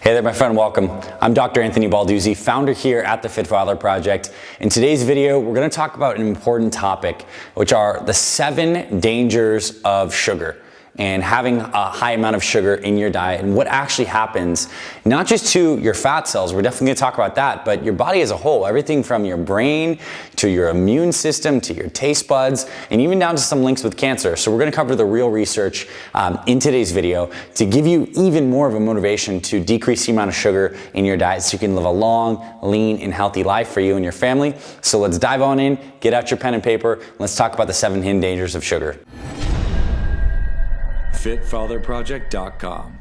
Hey there, my friend, welcome. I'm Dr. Anthony Balduzzi, founder here at the Fit Father Project. In today's video, we're going to talk about an important topic, which are the 7 dangers of sugar and having a high amount of sugar in your diet and what actually happens, not just to your fat cells, we're definitely going to talk about that, but your body as a whole, everything from your brain to your immune system to your taste buds and even down to some links with cancer. So we're going to cover the real research in today's video to give you even more of a motivation to decrease the amount of sugar in your diet so you can live a long, lean, and healthy life for you and your family. So let's dive on in, get out your pen and paper, and let's talk about the 7 hidden dangers of sugar. FitFatherProject.com.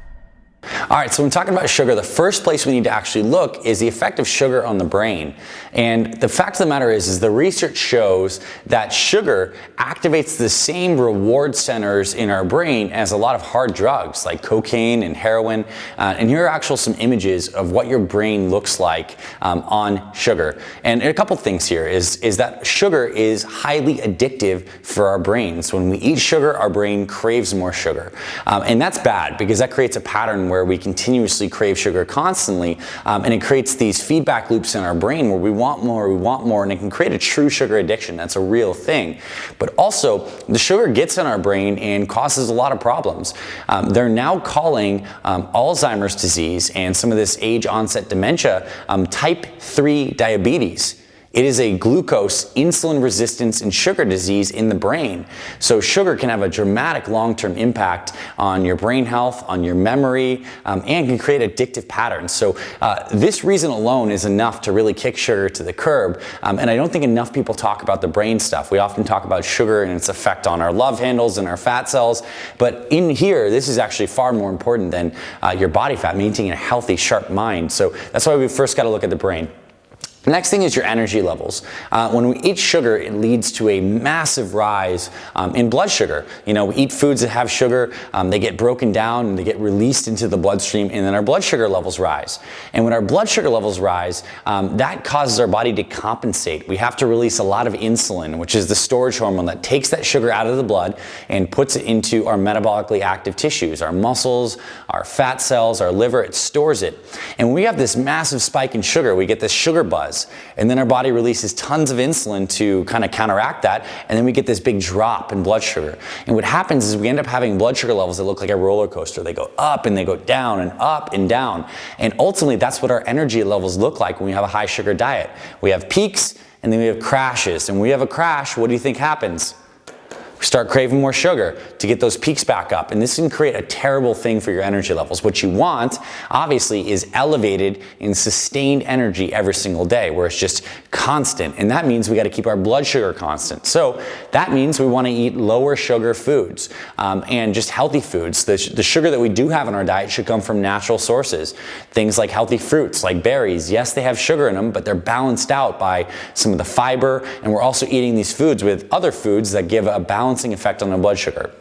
All right, so when talking about sugar, the first place we need to actually look is the effect of sugar on the brain. And the fact of the matter is the research shows that sugar activates the same reward centers in our brain as a lot of hard drugs like cocaine and heroin. And here are actually some images of what your brain looks like on sugar. And a couple things here is that sugar is highly addictive for our brains. When we eat sugar, our brain craves more sugar. And that's bad because that creates a pattern where we continuously crave sugar constantly, and it creates these feedback loops in our brain where we want more, and it can create a true sugar addiction. That's a real thing. But also, the sugar gets in our brain and causes a lot of problems. They're now calling Alzheimer's disease and some of this age-onset dementia type 3 diabetes. It is a glucose-insulin resistance and sugar disease in the brain. So sugar can have a dramatic long-term impact on your brain health, on your memory, and can create addictive patterns. So this reason alone is enough to really kick sugar to the curb. And I don't think enough people talk about the brain stuff. We often talk about sugar and its effect on our love handles and our fat cells. But in here, this is actually far more important than your body fat, maintaining a healthy, sharp mind. So that's why we first got to look at the brain. The next thing is your energy levels. When we eat sugar, it leads to a massive rise in blood sugar. You know, we eat foods that have sugar, they get broken down and they get released into the bloodstream, and then our blood sugar levels rise. And when our blood sugar levels rise, that causes our body to compensate. We have to release a lot of insulin, which is the storage hormone that takes that sugar out of the blood and puts it into our metabolically active tissues, our muscles, our fat cells, our liver. It stores it. And when we have this massive spike in sugar, we get this sugar buzz. And then our body releases tons of insulin to kind of counteract that, and then we get this big drop in blood sugar. And what happens is we end up having blood sugar levels that look like a roller coaster. They go up and they go down and up and down. And ultimately, that's what our energy levels look like when we have a high sugar diet. We have peaks and then we have crashes. And when we have a crash, what do you think happens? We start craving more sugar to get those peaks back up. And this can create a terrible thing for your energy levels. What you want, obviously, is elevated and sustained energy every single day, where it's just constant. And that means we got to keep our blood sugar constant. So that means we want to eat lower sugar foods and just healthy foods. The sugar that we do have in our diet should come from natural sources. Things like healthy fruits, like berries. Yes, they have sugar in them, but they're balanced out by some of the fiber. And we're also eating these foods with other foods that give a balancing effect on the blood sugar.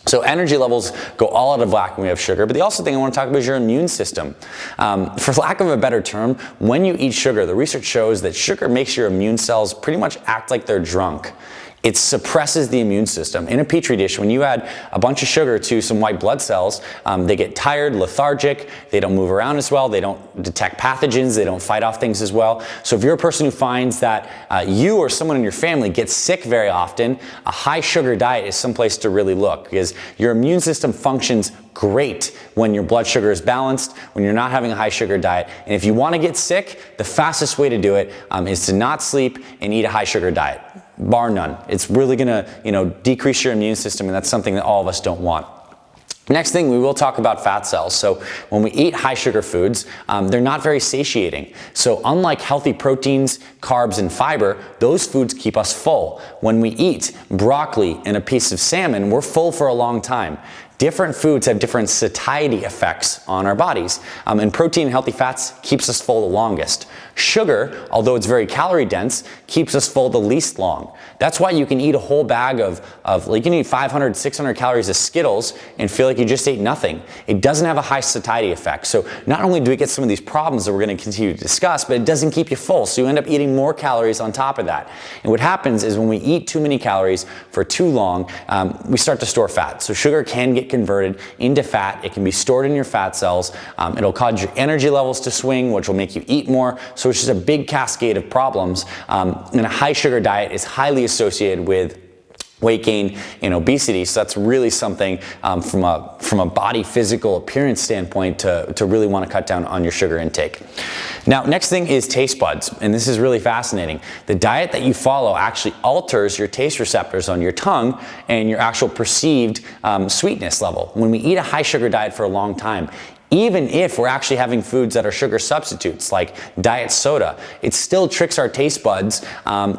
So energy levels go all out of whack when we have sugar, but the also thing I want to talk about is your immune system. For lack of a better term, when you eat sugar, the research shows that sugar makes your immune cells pretty much act like they're drunk. It suppresses the immune system. In a petri dish, when you add a bunch of sugar to some white blood cells, they get tired, lethargic, they don't move around as well, they don't detect pathogens, they don't fight off things as well. So if you're a person who finds that you or someone in your family gets sick very often, a high sugar diet is someplace to really look, because your immune system functions great when your blood sugar is balanced, when you're not having a high sugar diet. And if you want to get sick, the fastest way to do it is to not sleep and eat a high sugar diet. Bar none. It's really going to, decrease your immune system, and that's something that all of us don't want. Next thing, we will talk about fat cells. So when we eat high sugar foods, they're not very satiating. So unlike healthy proteins, carbs, and fiber, those foods keep us full. When we eat broccoli and a piece of salmon, we're full for a long time. Different foods have different satiety effects on our bodies, and protein and healthy fats keeps us full the longest. Sugar, although it's very calorie dense, keeps us full the least long. That's why you can eat a whole bag of you can eat 500, 600 calories of Skittles and feel like you just ate nothing. It doesn't have a high satiety effect. So not only do we get some of these problems that we're going to continue to discuss, but it doesn't keep you full. So you end up eating more calories on top of that. And what happens is when we eat too many calories for too long, we start to store fat. So sugar can get get converted into fat. It can be stored in your fat cells. It'll cause your energy levels to swing, which will make you eat more. So it's just a big cascade of problems. And a high sugar diet is highly associated with weight gain and obesity. So that's really something from a body physical appearance standpoint to really want to cut down on your sugar intake. Now, next thing is taste buds, and this is really fascinating. The diet that you follow actually alters your taste receptors on your tongue and your actual perceived sweetness level. When we eat a high sugar diet for a long time, even if we're actually having foods that are sugar substitutes like diet soda, it still tricks our taste buds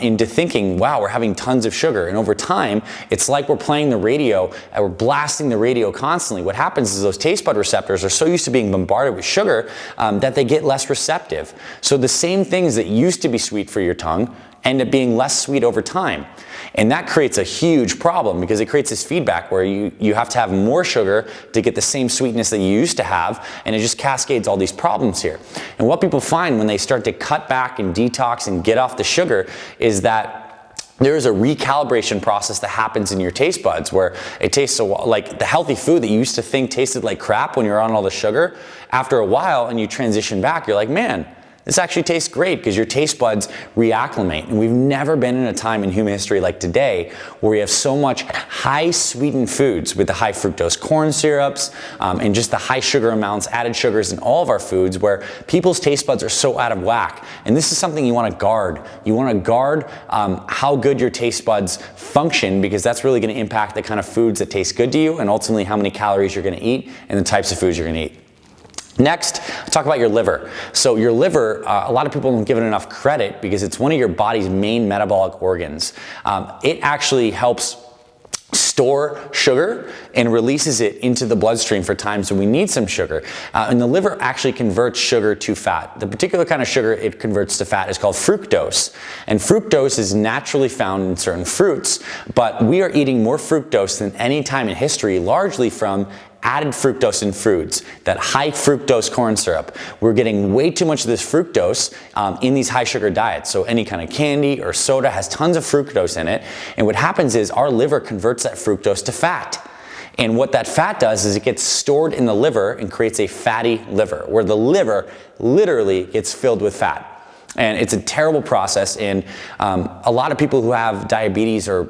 into thinking, wow, we're having tons of sugar. And over time, it's like we're playing the radio and we're blasting the radio constantly. What happens is those taste bud receptors are so used to being bombarded with sugar that they get less receptive. So the same things that used to be sweet for your tongue end up being less sweet over time. And that creates a huge problem because it creates this feedback where you have to have more sugar to get the same sweetness that you used to have, and it just cascades all these problems here. And what people find when they start to cut back and detox and get off the sugar is that there is a recalibration process that happens in your taste buds where it tastes like the healthy food that you used to think tasted like crap when you're on all the sugar. After a while and you transition back, you're like, man, this actually tastes great because your taste buds reacclimate. And we've never been in a time in human history like today where we have so much high sweetened foods with the high fructose corn syrups and just the high sugar amounts, added sugars in all of our foods where people's taste buds are so out of whack. And this is something you want to guard. You want to guard how good your taste buds function because that's really going to impact the kind of foods that taste good to you and ultimately how many calories you're going to eat and the types of foods you're going to eat. Next, talk about your liver. So your liver, a lot of people don't give it enough credit because it's one of your body's main metabolic organs. It actually helps store sugar and releases it into the bloodstream for times when we need some sugar. And the liver actually converts sugar to fat. The particular kind of sugar it converts to fat is called fructose. And fructose is naturally found in certain fruits, but we are eating more fructose than any time in history, largely from added fructose in foods, that high fructose corn syrup. We're getting way too much of this fructose in these high sugar diets. So any kind of candy or soda has tons of fructose in it. And what happens is our liver converts that fructose to fat. And what that fat does is it gets stored in the liver and creates a fatty liver, where the liver literally gets filled with fat. And it's a terrible process. And a lot of people who have diabetes or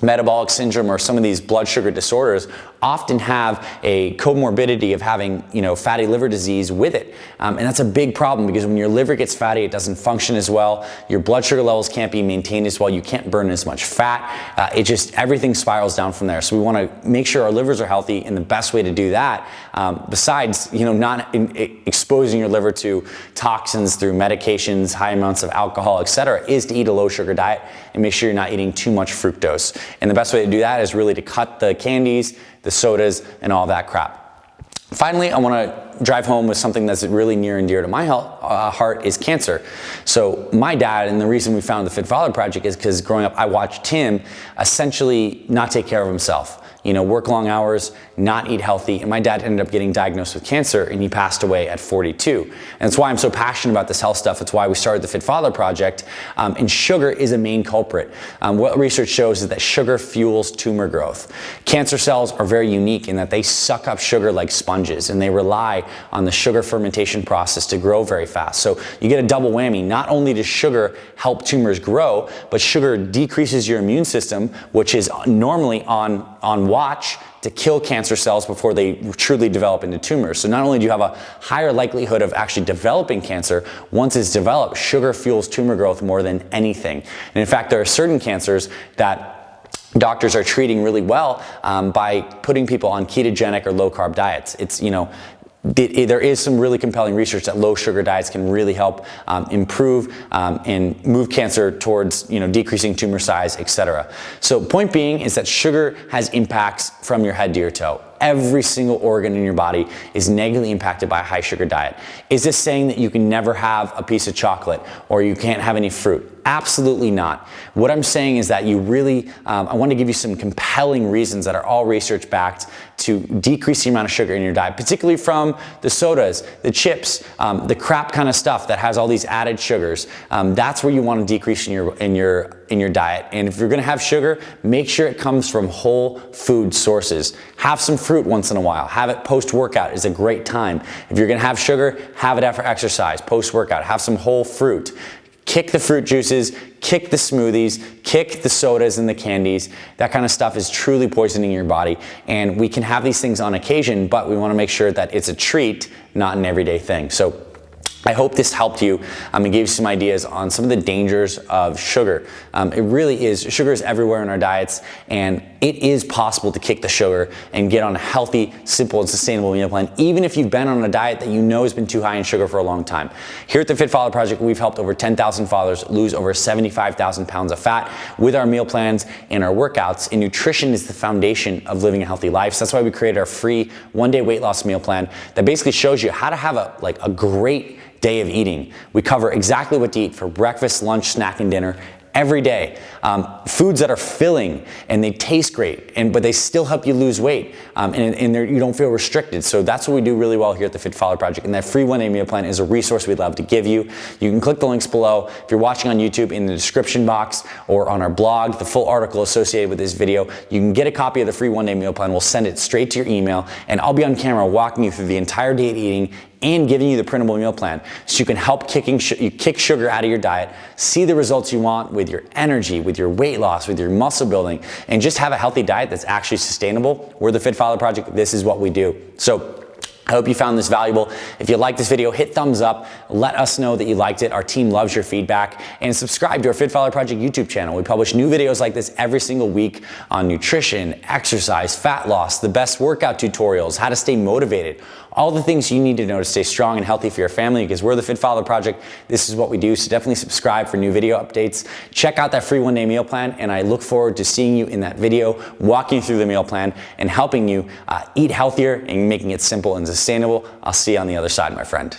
metabolic syndrome or some of these blood sugar disorders often have a comorbidity of having, fatty liver disease with it. And that's a big problem because when your liver gets fatty, it doesn't function as well. Your blood sugar levels can't be maintained as well. You can't burn as much fat. Everything spirals down from there. So we want to make sure our livers are healthy, and the best way to do that, besides, not exposing your liver to toxins through medications, high amounts of alcohol, etc., is to eat a low sugar diet and make sure you're not eating too much fructose. And the best way to do that is really to cut the candies, the sodas, and all that crap. Finally, I want to drive home with something that's really near and dear to my heart is cancer. So my dad, and the reason we founded the Fit Father Project is because growing up, I watched him essentially not take care of himself. Work long hours, not eat healthy. And my dad ended up getting diagnosed with cancer and he passed away at 42. And that's why I'm so passionate about this health stuff. It's why we started the Fit Father Project. And sugar is a main culprit. What research shows is that sugar fuels tumor growth. Cancer cells are very unique in that they suck up sugar like sponges and they rely on the sugar fermentation process to grow very fast. So you get a double whammy. Not only does sugar help tumors grow, but sugar decreases your immune system, which is normally on watch to kill cancer cells before they truly develop into tumors. So not only do you have a higher likelihood of actually developing cancer, once it's developed, sugar fuels tumor growth more than anything. And in fact, there are certain cancers that doctors are treating really well by putting people on ketogenic or low carb diets. There is some really compelling research that low sugar diets can really help improve and move cancer towards decreasing tumor size, etc. So point being is that sugar has impacts from your head to your toe. Every single organ in your body is negatively impacted by a high sugar diet. Is this saying that you can never have a piece of chocolate or you can't have any fruit? Absolutely not. What I'm saying is that you really, I want to give you some compelling reasons that are all research backed to decrease the amount of sugar in your diet, particularly from the sodas, the chips, the crap kind of stuff that has all these added sugars. That's where you want to decrease in your diet. And if you're going to have sugar, make sure it comes from whole food sources. Have some fruit once in a while. Have it post-workout is a great time. If you're going to have sugar, have it after exercise, post-workout. Have some whole fruit. Kick the fruit juices, kick the smoothies, kick the sodas and the candies. That kind of stuff is truly poisoning your body. And we can have these things on occasion, but we want to make sure that it's a treat, not an everyday thing. So I hope this helped you and gave you some ideas on some of the dangers of sugar. It really is, sugar is everywhere in our diets, and it is possible to kick the sugar and get on a healthy, simple, and sustainable meal plan, even if you've been on a diet that you know has been too high in sugar for a long time. Here at the Fit Father Project, we've helped over 10,000 fathers lose over 75,000 pounds of fat with our meal plans and our workouts, and nutrition is the foundation of living a healthy life. So that's why we created our free one-day weight loss meal plan that basically shows you how to have a great day of eating. We cover exactly what to eat for breakfast, lunch, snack, and dinner every day. Foods that are filling and they taste great, but they still help you lose weight, and you don't feel restricted. So that's what we do really well here at the Fit Father Project. And that free one-day meal plan is a resource we'd love to give you. You can click the links below. If you're watching on YouTube, in the description box or on our blog, the full article associated with this video, you can get a copy of the free one-day meal plan. We'll send it straight to your email, and I'll be on camera walking you through the entire day of eating and giving you the printable meal plan so you can help kick sugar out of your diet, see the results you want with your energy, with your weight loss, with your muscle building, and just have a healthy diet that's actually sustainable. We're the Fit Father Project. This is what we do. So I hope you found this valuable. If you liked this video, hit thumbs up. Let us know that you liked it. Our team loves your feedback. And subscribe to our Fit Father Project YouTube channel. We publish new videos like this every single week on nutrition, exercise, fat loss, the best workout tutorials, how to stay motivated, all the things you need to know to stay strong and healthy for your family, because we're the Fit Father Project. This is what we do. So definitely subscribe for new video updates. Check out that free one-day meal plan, and I look forward to seeing you in that video, walking through the meal plan and helping you eat healthier and making it simple and sustainable. I'll see you on the other side, my friend.